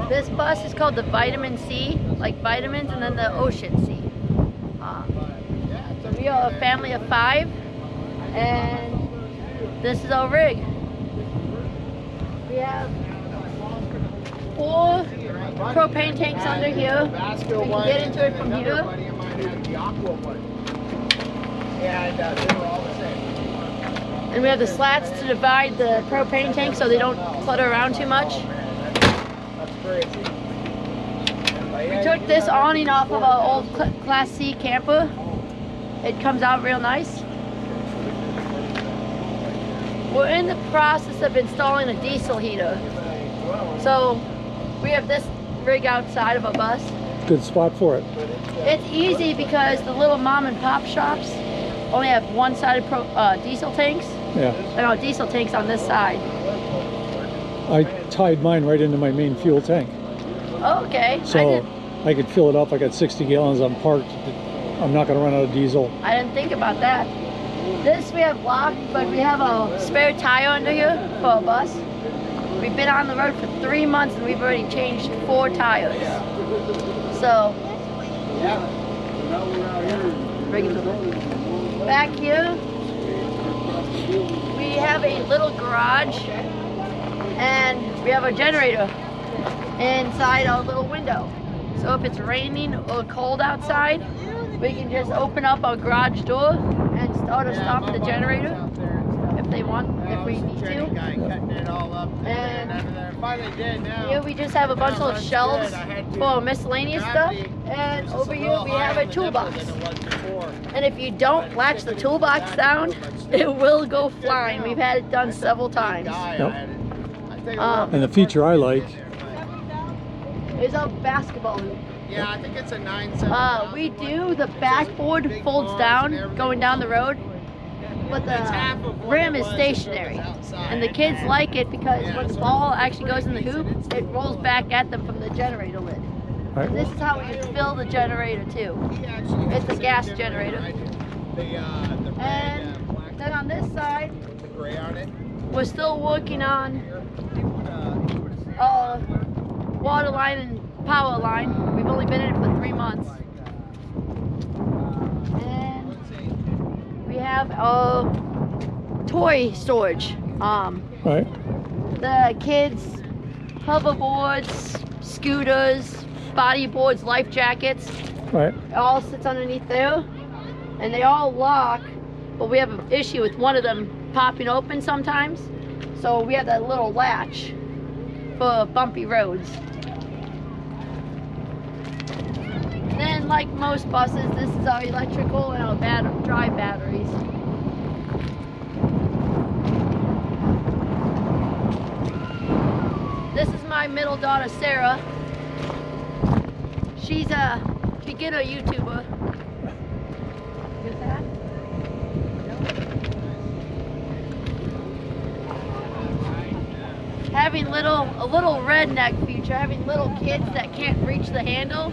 This bus is called the Vitamin C, like vitamins, and then the Ocean C. So we are a family of 5, and this is our rig. We have 4 propane tanks under here. We can get into it from here. And we have the slats to divide the propane tanks so they don't clutter around too much. We took this awning off of our old Class C camper. It comes out real nice. We're in the process of installing a diesel heater. So we have this rig outside of a bus. Good spot for it. It's easy because the little mom and pop shops only have one-sided diesel tanks. Yeah. No, diesel tanks on this side. I tied mine right into my main fuel tank. Oh, okay. So I could fill it up. I got 60 gallons. I'm parked. I'm not going to run out of diesel. I didn't think about that. This we have locked, but we have a spare tire under here for a bus. We've been on the road for 3 months and we've already changed 4 tires. So, back here, we have a little garage and we have a generator inside our little window. So if it's raining or cold outside, we can just open up our garage door and start or stop the generator if we need to. And here we just have a bunch of shelves for miscellaneous stuff. And over here we have a toolbox. And if you don't latch the toolbox down, it will go flying. We've had it done several times. Yep. And the feature I like is a basketball hoop. Yeah, I think it's a 9/7. We do, the backboard folds down going down the road, but the rim is stationary. And the kids like it because when the ball actually goes in the hoop, it rolls back at them from the generator lid. Right. This is how we fill the generator too. It's a gas generator. And then on this side, we're still working on water line and power line. We've only been in it for 3 months. And we have toy storage. right. The kids' hoverboards, scooters, bodyboards, life jackets. Right. It all sits underneath there. And they all lock, but we have an issue with one of them popping open sometimes. So we have that little latch for bumpy roads. And then, like most buses, this is our electrical and our dry batteries. This is my middle daughter, Sarah. She's a beginner YouTuber. Get that? Having a little redneck feature, having little kids that can't reach the handle,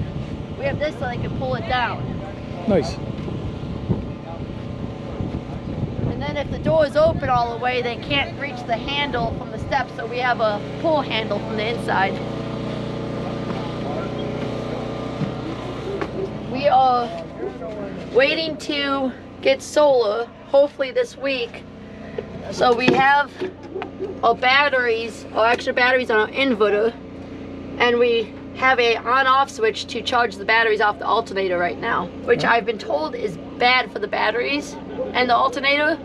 we have this so they can pull it down. Nice. And then if the door is open all the way, they can't reach the handle from the steps, so we have a pull handle from the inside. We are waiting to get solar, hopefully this week. So we have our batteries, or extra batteries on our inverter, and we have a on-off switch to charge the batteries off the alternator right now, which I've been told is bad for the batteries and the alternator,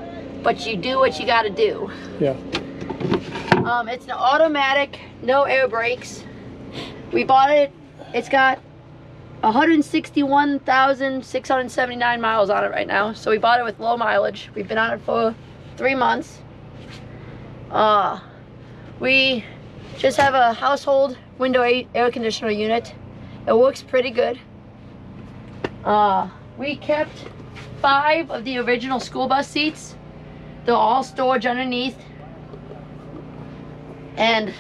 but you do what you gotta do. Yeah. It's an automatic, no air brakes. We bought it, it's got 161,679 miles on it right now, so we bought it with low mileage. We've been on it for 3 months. We just have a household window air conditioner unit. It works pretty good. We kept 5 of the original school bus seats. They're all storage underneath. And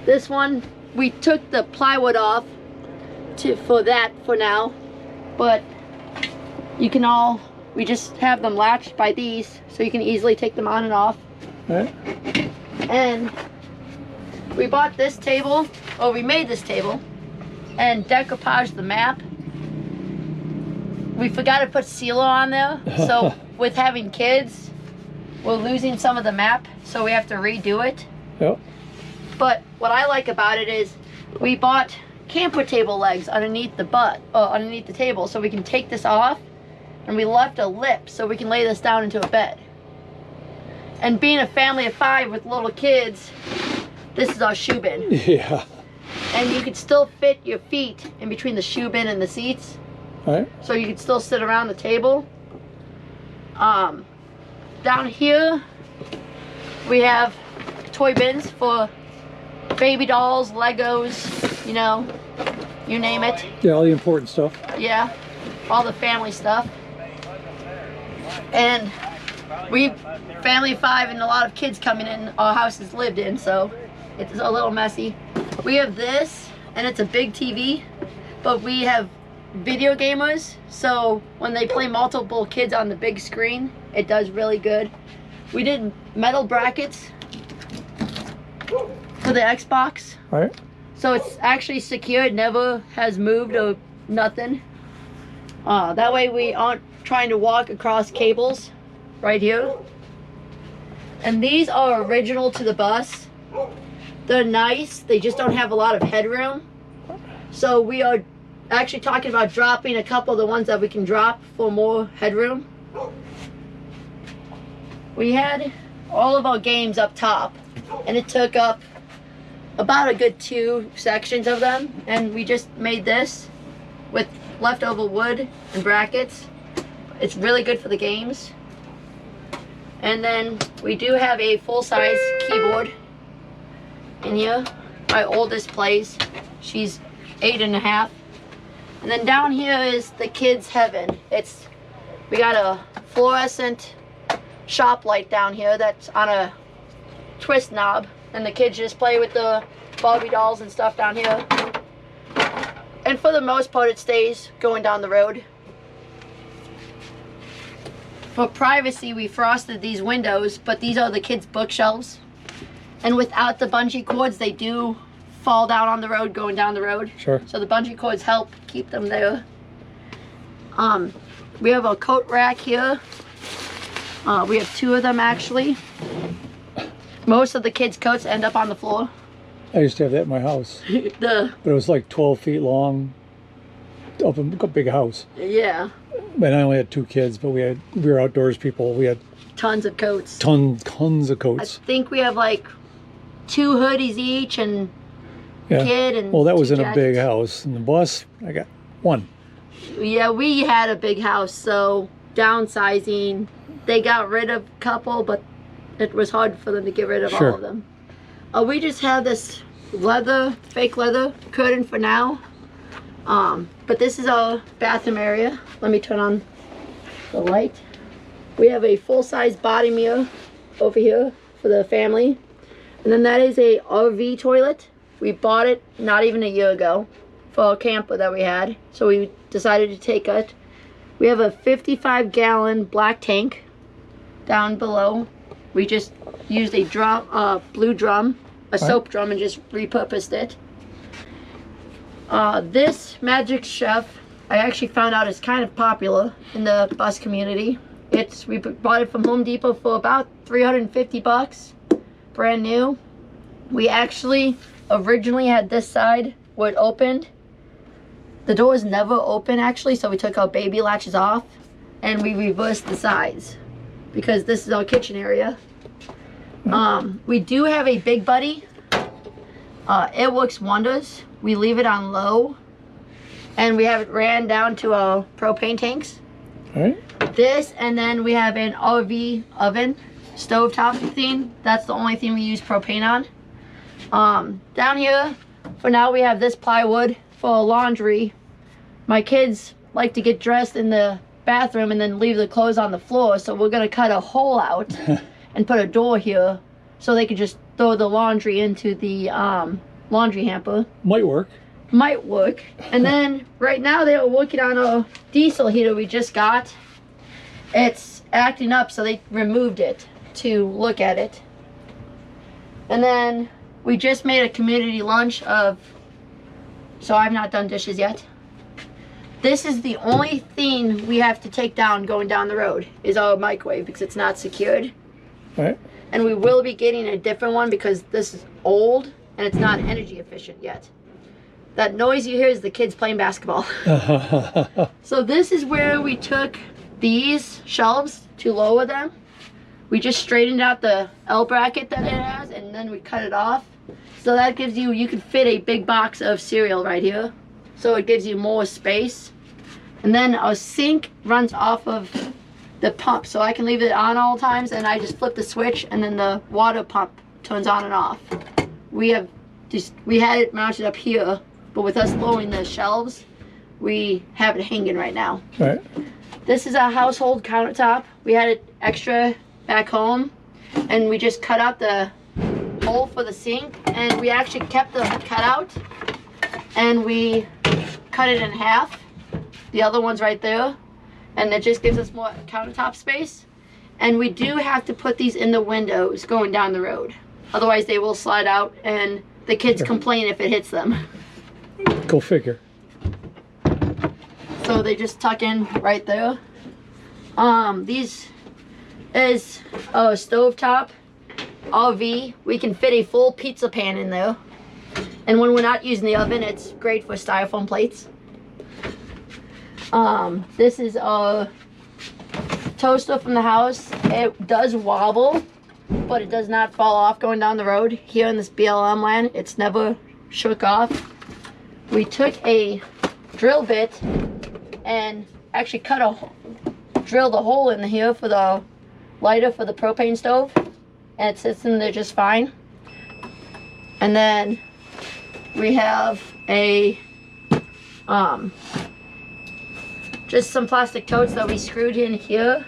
this one, we took the plywood off for now, but you can we just have them latched by these so you can easily take them on and off. Right. And We bought this table, or we made this table, and decoupaged the map. We forgot to put sealer on there, so with having kids, we're losing some of the map, so we have to redo it. Yep. But what I like about it is we bought camper table legs underneath underneath the table, so we can take this off, and we left a lip so we can lay this down into a bed. And being a family of 5 with little kids, this is our shoe bin. Yeah. And you could still fit your feet in between the shoe bin and the seats. Right. So you could still sit around the table. Down here, we have toy bins for baby dolls, Legos, you know, you name it. Yeah, all the important stuff. Yeah, all the family stuff. And we, family of 5 and a lot of kids coming in, our house is lived in, so it's a little messy. We have this, and it's a big TV, but we have video gamers, so when they play multiple kids on the big screen, it does really good. We did metal brackets for the Xbox. Right. So it's actually secure, it never has moved or nothing. That way we aren't trying to walk across cables right here. And these are original to the bus. They're nice, they just don't have a lot of headroom. So we are actually talking about dropping a couple of the ones that we can drop for more headroom. We had all of our games up top, and it took up about a good 2 sections of them, and we just made this with leftover wood and brackets. It's really good for the games. And then we do have a full-size keyboard in here. My oldest plays. She's 8.5. And then down here is the kids' heaven. We got a fluorescent shop light down here that's on a twist knob, and the kids just play with the Barbie dolls and stuff down here. And for the most part, it stays going down the road. For privacy, we frosted these windows, but these are the kids' bookshelves. And without the bungee cords, they do fall down on the road going down the road. Sure. So the bungee cords help keep them there. We have a coat rack here. We have 2 of them actually. Most of the kids' coats end up on the floor. I used to have that in my house. But it was like 12 feet long. Up in a big house. Yeah. And I only had 2 kids, but we were outdoors people. We had Tons of coats. tons of I coats. think we have like 2 hoodies each and Yeah. kid and Well, that was 2 in a big jackets. house. In the bus, I got 1. Yeah, we had a big house, so downsizing. They got rid of a couple, but it was hard for them to get rid of Sure. all of them. We just have this fake leather curtain for now. But this is our bathroom area. Let me turn on the light. We have a full-size body mirror over here for the family. And then that is a RV toilet. We bought it not even a year ago for a camper that we had. So we decided to take it. We have a 55-gallon black tank down below. We just used a drum, blue drum, a soap drum, and just repurposed it. This Magic Chef, I actually found out is kind of popular in the bus community. We bought it from Home Depot for about 350 bucks, brand new. We actually originally had this side where it opened. The doors never open actually, so we took our baby latches off and we reversed the sides because this is our kitchen area. We do have a Big Buddy. It works wonders. We leave it on low and we have it ran down to our propane tanks. All right. This, and then we have an RV oven, stovetop thing. That's the only thing we use propane on. Down here, for now, we have this plywood for laundry. My kids like to get dressed in the bathroom and then leave the clothes on the floor, so we're gonna cut a hole out and put a door here so they can just throw the laundry into the laundry hamper. Might work. Might work. And then right now they are working on a diesel heater we just got. It's acting up, so they removed it to look at it. And then we just made a community lunch of, so I've not done dishes yet. This is the only thing we have to take down going down the road, is our microwave, because it's not secured. Right. And we will be getting a different one because this is old and it's not energy efficient yet. That noise you hear is the kids playing basketball. So this is where we took these shelves to lower them. We just straightened out the L bracket that it has, and then we cut it off. So that gives you, you can fit a big box of cereal right here. So it gives you more space. And then our sink runs off of the pump, so I can leave it on all times, and I just flip the switch, and then the water pump turns on and off. We had it mounted up here, but with us lowering the shelves, we have it hanging right now. Right. This is a household countertop. We had it extra back home, and we just cut out the hole for the sink, and we actually kept the cutout, and we cut it in half. The other one's right there, and it just gives us more countertop space. And we do have to put these in the windows going down the road. Otherwise they will slide out, and the kids complain if it hits them. Go figure. So they just tuck in right there. These is a stovetop RV. We can fit a full pizza pan in there. And when we're not using the oven, it's great for styrofoam plates. This is a toaster from the house. It does wobble, but it does not fall off going down the road. Here in this BLM land, it's never shook off. We took a drill bit and actually drilled a hole in here for the lighter for the propane stove, and it sits in there just fine. And then we have a just some plastic totes that we screwed in here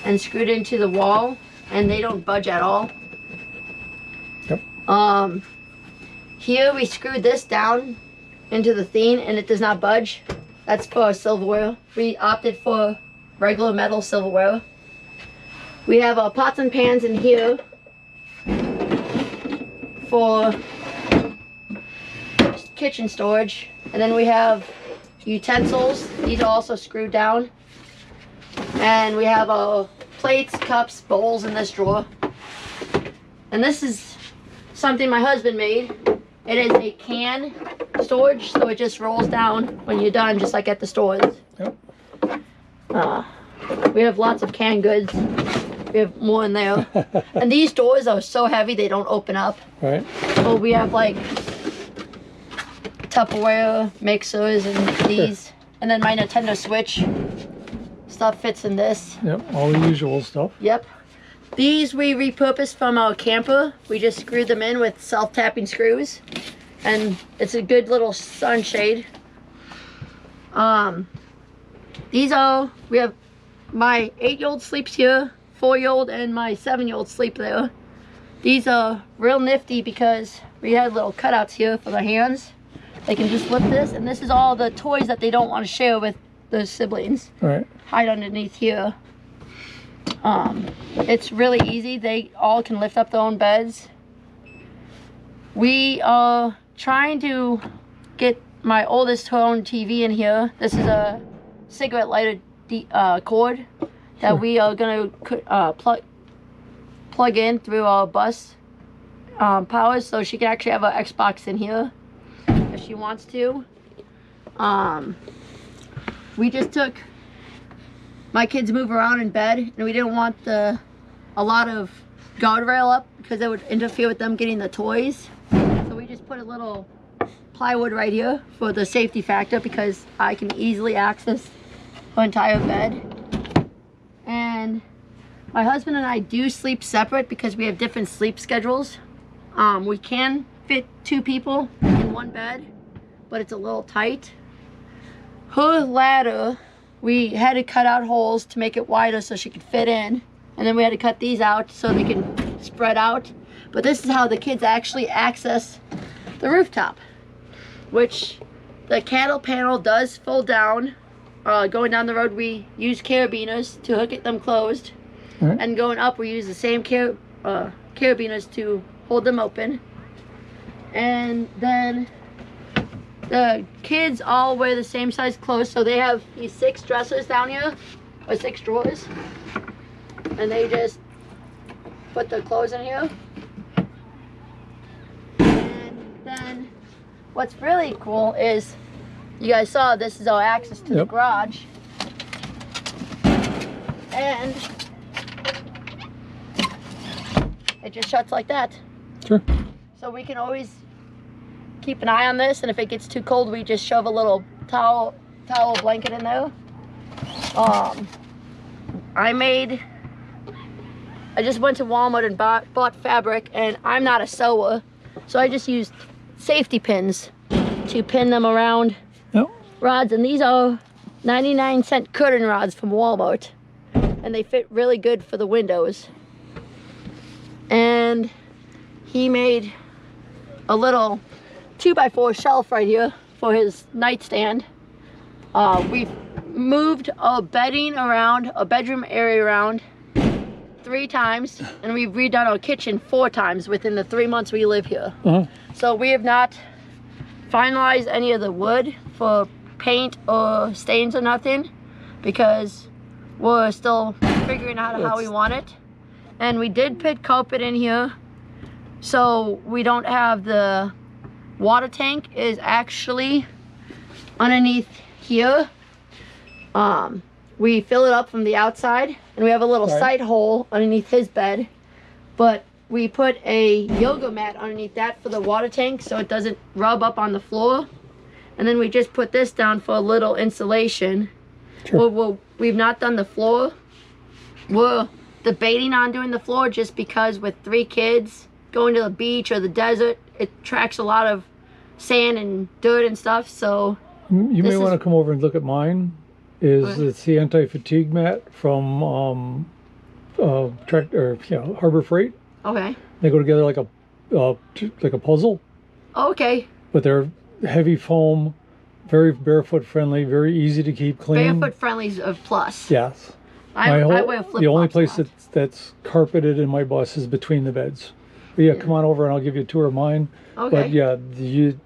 and screwed into the wall, and they don't budge at all. Yep. Here we screwed this down into the thing, and it does not budge. That's for silverware. We opted for regular metal silverware. We have our pots and pans in here for kitchen storage, and then we have utensils. These are also screwed down, and we have our plates, cups, bowls in this drawer. And this is something my husband made. It is a can storage, so it just rolls down when you're done, just like at the stores. Yep. We have lots of canned goods. We have more in there. And these doors are so heavy they don't open up. Right. So we have like Tupperware, mixers, and these. Sure. And then my Nintendo Switch. Stuff fits in this. Yep, all the usual stuff. Yep. These we repurposed from our camper. We just screwed them in with self-tapping screws. And it's a good little sunshade. These are, we have my 8-year-old sleeps here, 4-year-old and my 7-year-old sleep there. These are real nifty because we had little cutouts here for their hands. They can just lift this, and this is all the toys that they don't want to share with their siblings. Right. Hide underneath here. It's really easy. They all can lift up their own beds. We are trying to get my oldest her own TV in here. This is a cigarette lighter cord that we are going to plug in through our bus power, so she can actually have an Xbox in here if she wants to. We just took my kids move around in bed, and we didn't want a lot of guardrail up because that would interfere with them getting the toys. So we just put a little plywood right here for the safety factor, because I can easily access her entire bed. And my husband and I do sleep separate because we have different sleep schedules. We can fit 2 people in one bed, but it's a little tight. Her ladder, we had to cut out holes to make it wider so she could fit in. And then we had to cut these out so they can spread out. But this is how the kids actually access the rooftop, which the cattle panel does fold down. Going down the road, we use carabiners to hook them closed. Right. And going up, we use the same carabiners to hold them open. And then the kids all wear the same size clothes, so they have these 6 dressers down here, or 6 drawers, and they just put the clothes in here. And then what's really cool is, you guys saw this is our access to the garage, and it just shuts like that. Sure. So we can always keep an eye on this, and if it gets too cold, we just shove a little towel blanket in there. I just went to Walmart and bought fabric, and I'm not a sewer, so I just used safety pins to pin them around rods, and these are 99-cent curtain rods from Walmart, and they fit really good for the windows. And he made a little 2x4 shelf right here for his nightstand. We've moved our bedding around, our bedroom area around 3 times, and we've redone our kitchen 4 times within the 3 months we live here. So we have not finalized any of the wood for paint or stains or nothing, because we're still figuring out how we want it. And we did put carpet in here, so we don't have the water tank is actually underneath here. We fill it up from the outside, and we have a little side hole underneath his bed, but we put a yoga mat underneath that for the water tank so it doesn't rub up on the floor. And then we just put this down for a little insulation. Sure. We've not done the floor. We're debating on doing the floor just because with 3 kids going to the beach or the desert, it attracts a lot of sand and dirt and stuff. So you may want to come over and look at mine. It's the anti-fatigue mat from Harbor Freight. Okay. They go together like a puzzle. Okay. But they're heavy foam, very barefoot friendly, very easy to keep clean. Barefoot friendly is a plus. Yes. I wear flip-flops. The only place that's carpeted in my bus is between the beds. But yeah, come on over and I'll give you a tour of mine. Okay. But yeah,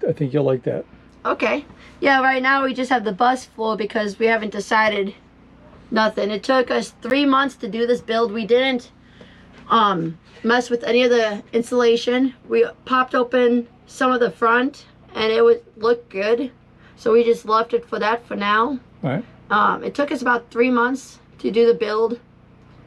I think you'll like that. Okay. Yeah, right now we just have the bus floor because we haven't decided nothing. It took us 3 months to do this build. We didn't mess with any of the insulation. We popped open some of the front and it would look good. So we just left it for that for now. All right. It took us about 3 months to do the build,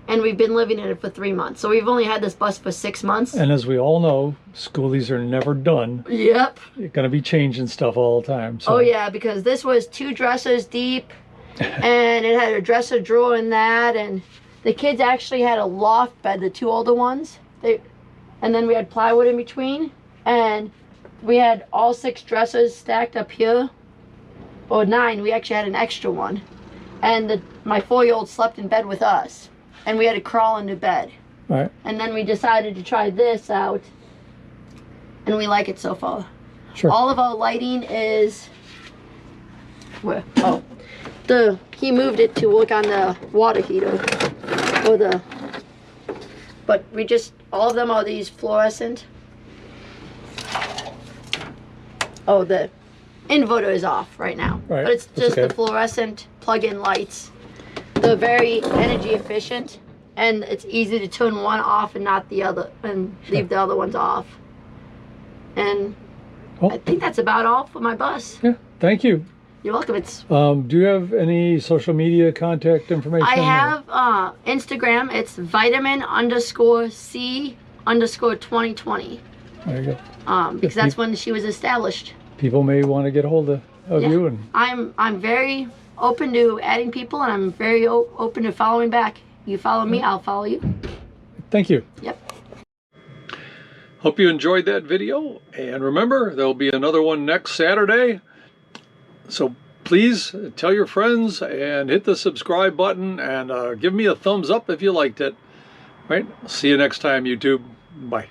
and we've been living in it for 3 months. So we've only had this bus for 6 months. And as we all know, skoolies are never done. Yep. You're going to be changing stuff all the time. So. Oh yeah, because this was 2 dressers deep, and it had a dresser drawer in that, and the kids actually had a loft bed, the 2 older ones. And then we had plywood in between, and we had all 6 dressers stacked up here. Or 9, we actually had an extra one. And my 4-year-old slept in bed with us. And we had to crawl into bed. Right. And then we decided to try this out. And we like it so far. Sure. All of our lighting is... Where? Oh. He moved it to work on the water heater. But all of them are these fluorescent. Oh, the inverter is off right now. Right. But it's just the fluorescent plug-in lights. They're very energy efficient, and it's easy to turn one off and not the other, and leave the other ones off. And I think that's about all for my bus. Yeah, t_thank you. You're welcome. Do you have any social media contact information? I have Instagram. It's vitamin_C_2020. There you go. Because that's when she was established. People may want to get a hold of you. And I'm very open to adding people, and I'm very open to following back. You follow me, I'll follow you. Thank you. Yep. Hope you enjoyed that video, and remember, there'll be another one next Saturday. So please tell your friends and hit the subscribe button, and give me a thumbs up if you liked it. All right, see you next time, YouTube. Bye.